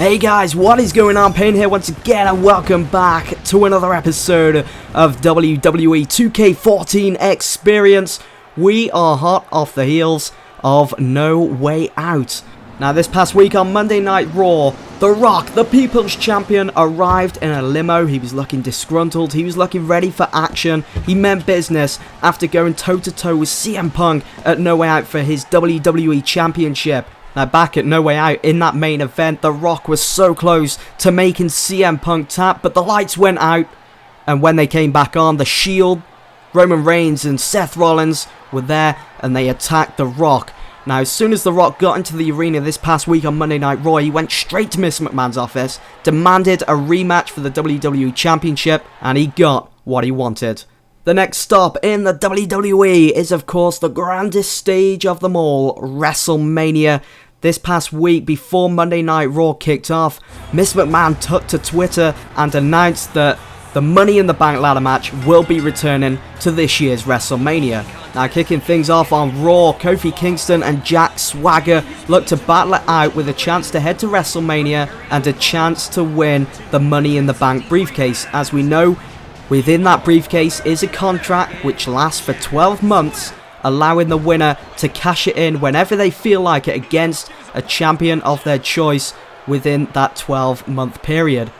Hey guys, what is going on? Payne here once again, and welcome back to another episode of WWE 2K14 Experience. We are hot off the heels of No Way Out. Now, this past week on Monday Night Raw, The Rock, the People's Champion, arrived in a limo. He was looking disgruntled. He was looking ready for action. He meant business after going toe-to-toe with CM Punk at No Way Out for his WWE Championship. Now, back at No Way Out, in that main event, The Rock was so close to making CM Punk tap, but the lights went out, and when they came back on, The Shield, Roman Reigns and Seth Rollins were there, and they attacked The Rock. Now, as soon as The Rock got into the arena this past week on Monday Night Raw, he went straight to Miss McMahon's office, demanded a rematch for the WWE Championship, and he got what he wanted. The next stop in the WWE is, of course, the grandest stage of them all, WrestleMania. This past week, before Monday Night Raw kicked off, Miss McMahon took to Twitter and announced that the Money in the Bank ladder match will be returning to this year's WrestleMania. Now, kicking things off on Raw, Kofi Kingston and Jack Swagger look to battle it out with a chance to head to WrestleMania and a chance to win the Money in the Bank briefcase. As we know, within that briefcase is a contract which lasts for 12 months, allowing the winner to cash it in whenever they feel like it against a champion of their choice within that 12-month period.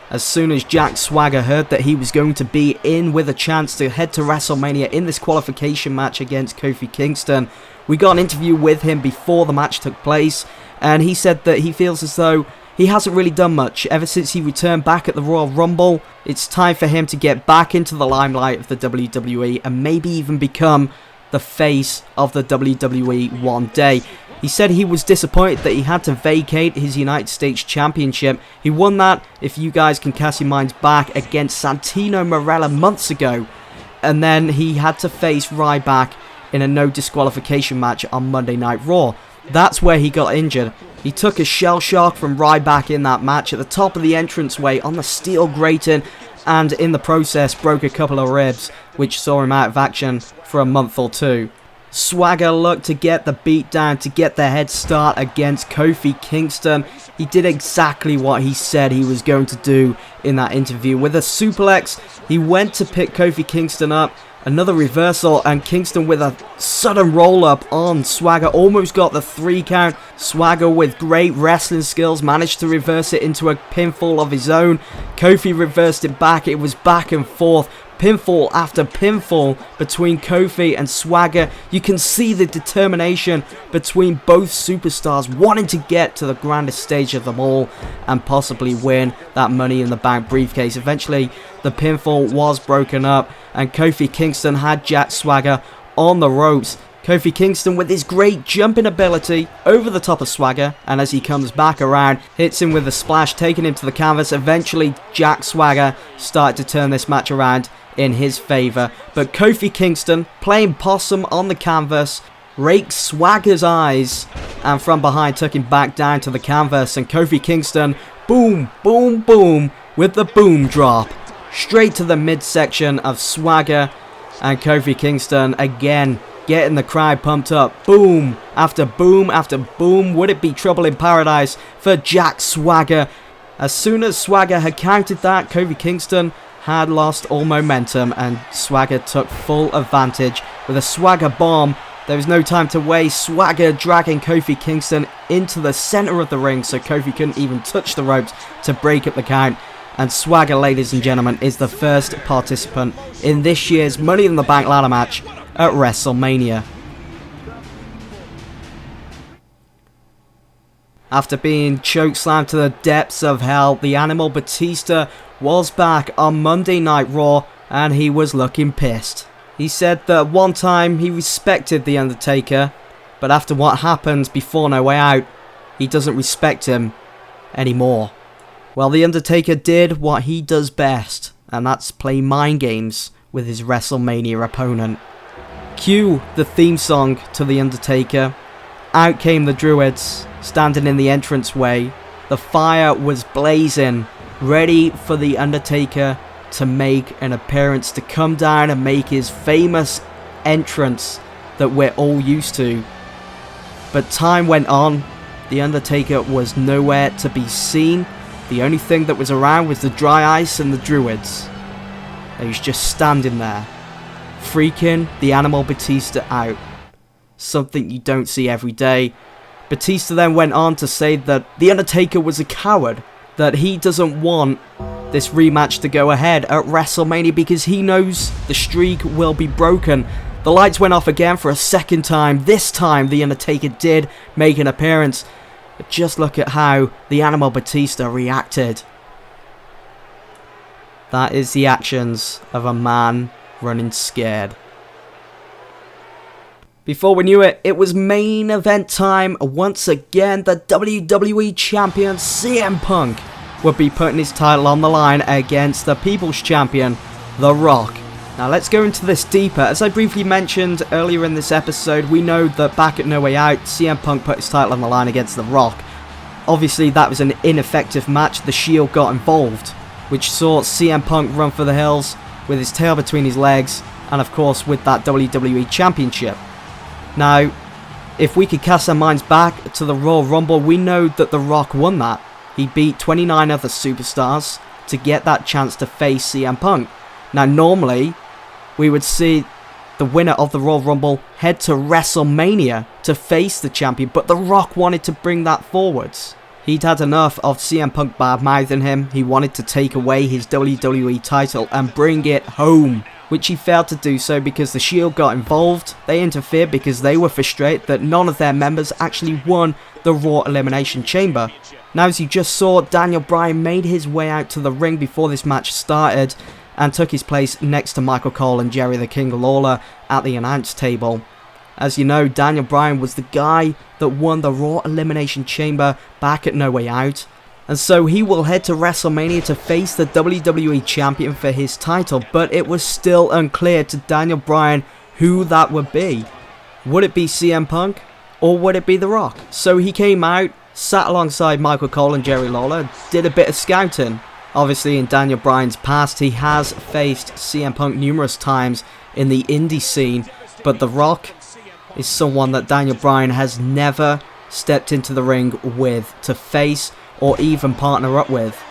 As soon as Jack Swagger heard that he was going to be in with a chance to head to WrestleMania in this qualification match against Kofi Kingston, we got an interview with him before the match took place, and he said that he feels as though he hasn't really done much ever since he returned back at the Royal Rumble. It's time for him to get back into the limelight of the WWE and maybe even become the face of the WWE one day. He said he was disappointed that he had to vacate his United States Championship. He won that, if you guys can cast your minds back, against Santino Marella months ago. And then he had to face Ryback in a no disqualification match on Monday Night Raw. That's where he got injured. He took a shell shock from Ryback in that match at the top of the entranceway on the steel grating, and in the process broke a couple of ribs, which saw him out of action for a month or two. Swagger looked to get the beat down, to get the head start against Kofi Kingston. He did exactly what he said he was going to do in that interview. With a suplex, he went to pick Kofi Kingston up. Another reversal, and Kingston with a sudden roll-up on Swagger almost got the 3 count. Swagger, with great wrestling skills, managed to reverse it into a pinfall of his own. Kofi reversed it back. It was back and forth, pinfall after pinfall between Kofi and Swagger. You can see the determination between both superstars wanting to get to the grandest stage of them all and possibly win that Money in the Bank briefcase. Eventually, the pinfall was broken up, and Kofi Kingston had Jack Swagger on the ropes. Kofi Kingston, with his great jumping ability, over the top of Swagger, and as he comes back around, hits him with a splash, taking him to the canvas. Eventually, Jack Swagger started to turn this match around in his favour, but Kofi Kingston, playing possum on the canvas, raked Swagger's eyes, and from behind took him back down to the canvas, and Kofi Kingston, boom, boom, boom, with the boom drop, straight to the midsection of Swagger, and Kofi Kingston again getting the crowd pumped up. Boom after boom after boom. Would it be trouble in paradise for Jack Swagger? As soon as Swagger had counted that, Kofi Kingston had lost all momentum, and Swagger took full advantage with a Swagger bomb. There was no time to waste. Swagger dragging Kofi Kingston into the center of the ring so Kofi couldn't even touch the ropes to break up the count. And Swagger, ladies and gentlemen, is the first participant in this year's Money in the Bank ladder match at WrestleMania. After being chokeslammed to the depths of hell, the Animal Batista was back on Monday Night Raw, and he was looking pissed. He said that one time he respected The Undertaker, but after what happened before No Way Out, he doesn't respect him anymore. Well, The Undertaker did what he does best, and that's play mind games with his WrestleMania opponent. Cue the theme song to The Undertaker. Out came the Druids, standing in the entranceway. The fire was blazing, ready for The Undertaker to make an appearance, to come down and make his famous entrance that we're all used to. But time went on, The Undertaker was nowhere to be seen. The only thing that was around was the dry ice and the druids. He was just standing there, freaking the Animal Batista out. Something you don't see every day. Batista then went on to say that The Undertaker was a coward, that he doesn't want this rematch to go ahead at WrestleMania because he knows the streak will be broken. The lights went off again for a second time. This time The Undertaker did make an appearance. But just look at how the Animal Batista reacted. That is the actions of a man running scared. Before we knew it, it was main event time. Once again, the WWE Champion CM Punk would be putting his title on the line against the People's Champion, The Rock. Now let's go into this deeper. As I briefly mentioned earlier in this episode, we know that back at No Way Out, CM Punk put his title on the line against The Rock. Obviously that was an ineffective match. The Shield got involved, which saw CM Punk run for the hills with his tail between his legs, and of course with that WWE Championship. Now, if we could cast our minds back to the Royal Rumble, we know that The Rock won that. He beat 29 other superstars to get that chance to face CM Punk. Now, normally, we would see the winner of the Royal Rumble head to WrestleMania to face the champion, but The Rock wanted to bring that forwards. He'd had enough of CM Punk bad-mouthing him. He wanted to take away his WWE title and bring it home, which he failed to do so because the Shield got involved. They interfered because they were frustrated that none of their members actually won the Raw Elimination Chamber. Now, as you just saw, Daniel Bryan made his way out to the ring before this match started and took his place next to Michael Cole and Jerry the King Lawler at the announce table. As you know, Daniel Bryan was the guy that won the Raw Elimination Chamber back at No Way Out. And so he will head to WrestleMania to face the WWE Champion for his title, but it was still unclear to Daniel Bryan who that would be. Would it be CM Punk or would it be The Rock? So he came out, sat alongside Michael Cole and Jerry Lawler, did a bit of scouting. Obviously in Daniel Bryan's past he has faced CM Punk numerous times in the indie scene, but The Rock is someone that Daniel Bryan has never stepped into the ring with to face or even partner up with.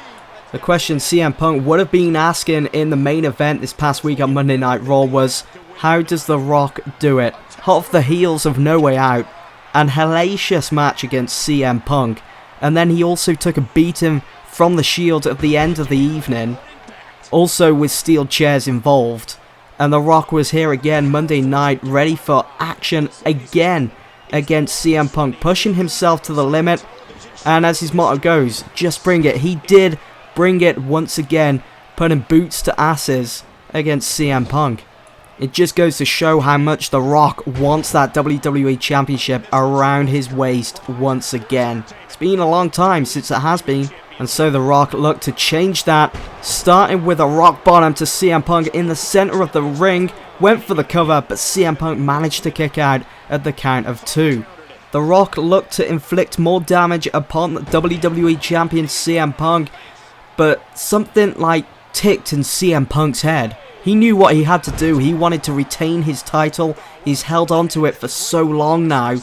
The question CM Punk would have been asking in the main event this past week on Monday Night Raw was, how does The Rock do it? Hot off the heels of No Way Out, an hellacious match against CM Punk, and then he also took a beating from the Shield at the end of the evening, also with steel chairs involved, and The Rock was here again Monday night ready for action again against CM Punk, pushing himself to the limit. And as his motto goes, just bring it. He did bring it once again, putting boots to asses against CM Punk. It just goes to show how much The Rock wants that WWE Championship around his waist once again. It's been a long time since it has been, and so The Rock looked to change that, starting with a rock bottom to CM Punk in the center of the ring, went for the cover, but CM Punk managed to kick out at the count of 2. The Rock looked to inflict more damage upon the WWE Champion CM Punk, but something like ticked in CM Punk's head. He knew what he had to do. He wanted to retain his title. He's held on to it for so long now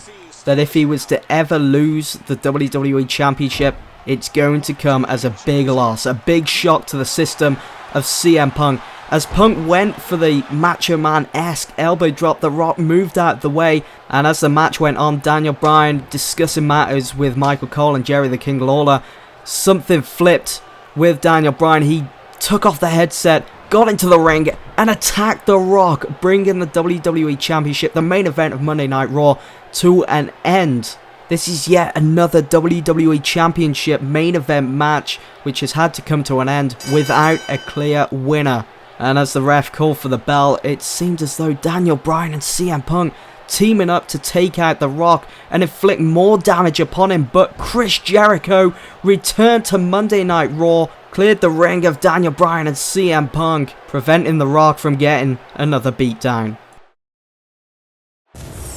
that if he was to ever lose the WWE Championship, it's going to come as a big loss, a big shock to the system of CM Punk. As Punk went for the Macho Man-esque elbow drop, The Rock moved out of the way, and as the match went on, Daniel Bryan discussing matters with Michael Cole and Jerry the King Lawler, something flipped with Daniel Bryan. He took off the headset, got into the ring, and attacked The Rock, bringing the WWE Championship, the main event of Monday Night Raw, to an end. This is yet another WWE Championship main event match, which has had to come to an end without a clear winner. And as the ref called for the bell, it seemed as though Daniel Bryan and CM Punk teaming up to take out The Rock and inflict more damage upon him, but Chris Jericho returned to Monday Night Raw, cleared the ring of Daniel Bryan and CM Punk, preventing The Rock from getting another beatdown.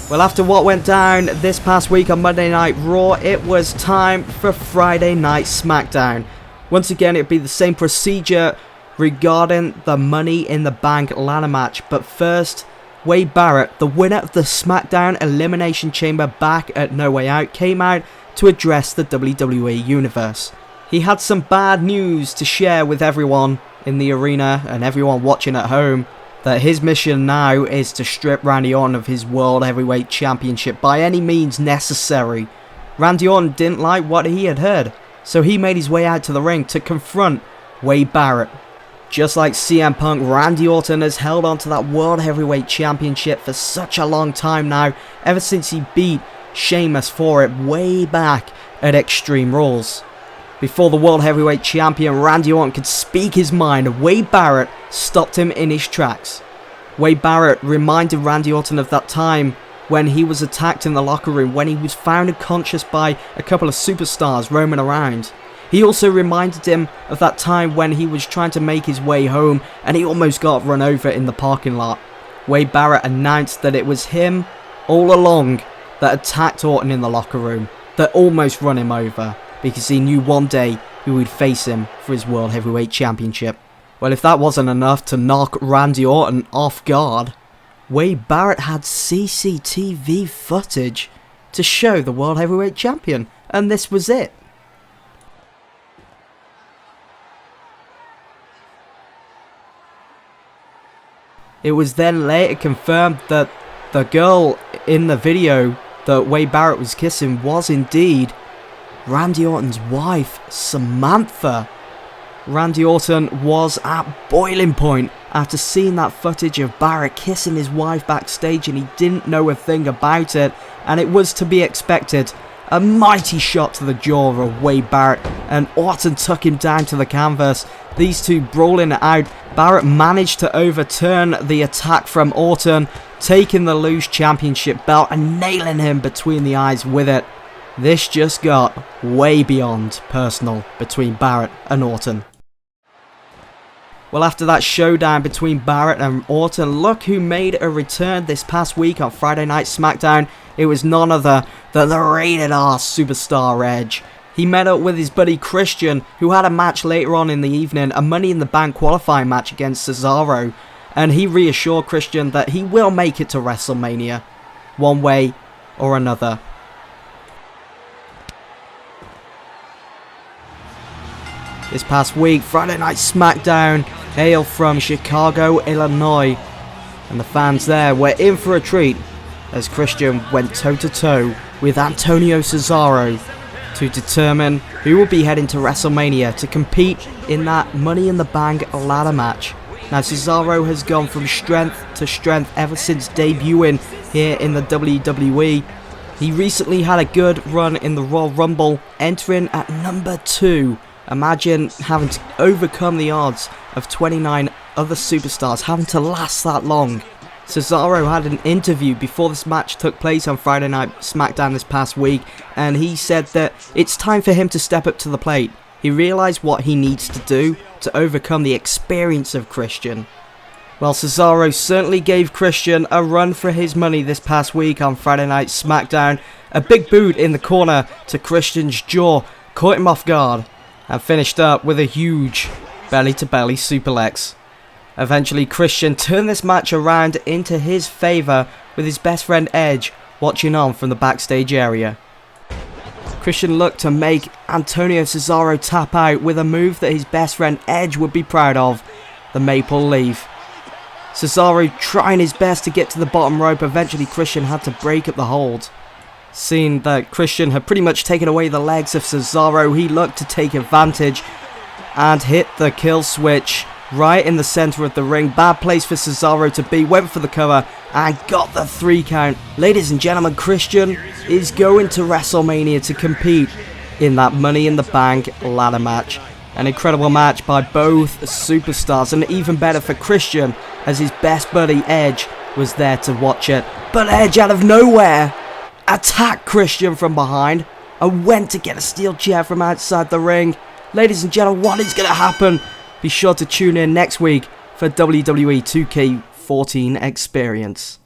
Well, after what went down this past week on Monday Night Raw, it was time for Friday Night SmackDown. Once again, it'd be the same procedure regarding the Money in the Bank ladder match, but first, Wade Barrett, the winner of the SmackDown Elimination Chamber back at No Way Out, came out to address the WWE Universe. He had some bad news to share with everyone in the arena and everyone watching at home, that his mission now is to strip Randy Orton of his World Heavyweight Championship by any means necessary. Randy Orton didn't like what he had heard, so he made his way out to the ring to confront Wade Barrett. Just like CM Punk, Randy Orton has held on to that World Heavyweight Championship for such a long time now, ever since he beat Sheamus for it way back at Extreme Rules. Before the World Heavyweight Champion Randy Orton could speak his mind, Wade Barrett stopped him in his tracks. Wade Barrett reminded Randy Orton of that time when he was attacked in the locker room, when he was found unconscious by a couple of superstars roaming around. He also reminded him of that time when he was trying to make his way home and he almost got run over in the parking lot. Wade Barrett announced that it was him all along that attacked Orton in the locker room, that almost run him over, because he knew one day he would face him for his World Heavyweight Championship. Well, if that wasn't enough to knock Randy Orton off guard, Wade Barrett had CCTV footage to show the World Heavyweight Champion, and this was it. It was then later confirmed that the girl in the video that Wade Barrett was kissing was indeed Randy Orton's wife, Samantha. Randy Orton was at boiling point after seeing that footage of Barrett kissing his wife backstage, and he didn't know a thing about it, and it was to be expected. A mighty shot to the jaw of Wade Barrett, and Orton took him down to the canvas. These two brawling it out. Barrett managed to overturn the attack from Orton, taking the loose championship belt and nailing him between the eyes with it. This just got way beyond personal between Barrett and Orton. Well, after that showdown between Barrett and Orton, look who made a return this past week on Friday Night SmackDown. It was none other than the Rated R Superstar Edge. He met up with his buddy Christian, who had a match later on in the evening, a Money in the Bank qualifying match against Cesaro, and he reassured Christian that he will make it to WrestleMania, one way or another. This past week, Friday Night SmackDown hailed from Chicago, Illinois, and the fans there were in for a treat as Christian went toe-to-toe with Antonio Cesaro to determine who will be heading to WrestleMania to compete in that Money in the Bank ladder match. Now, Cesaro has gone from strength to strength ever since debuting here in the WWE. He recently had a good run in the Royal Rumble, entering at number 2. Imagine having to overcome the odds of 29 other superstars, having to last that long. Cesaro had an interview before this match took place on Friday Night SmackDown this past week, and he said that it's time for him to step up to the plate. He realised what he needs to do to overcome the experience of Christian. Well, Cesaro certainly gave Christian a run for his money this past week on Friday Night SmackDown. A big boot in the corner to Christian's jaw caught him off guard, and finished up with a huge belly-to-belly suplex. Eventually, Christian turned this match around into his favour with his best friend Edge watching on from the backstage area. Christian looked to make Antonio Cesaro tap out with a move that his best friend Edge would be proud of, the Maple Leaf. Cesaro trying his best to get to the bottom rope. Eventually, Christian had to break up the hold. Seeing that Christian had pretty much taken away the legs of Cesaro, he looked to take advantage and hit the kill switch right in the center of the ring. Bad place for Cesaro to be. Went for the cover and got the 3 count. Ladies and gentlemen, Christian is going to WrestleMania to compete in that Money in the Bank ladder match. An incredible match by both superstars, and even better for Christian as his best buddy Edge was there to watch it. But Edge out of nowhere attacked Christian from behind and went to get a steel chair from outside the ring. Ladies and gentlemen, what is going to happen? Be sure to tune in next week for WWE 2K14 Experience.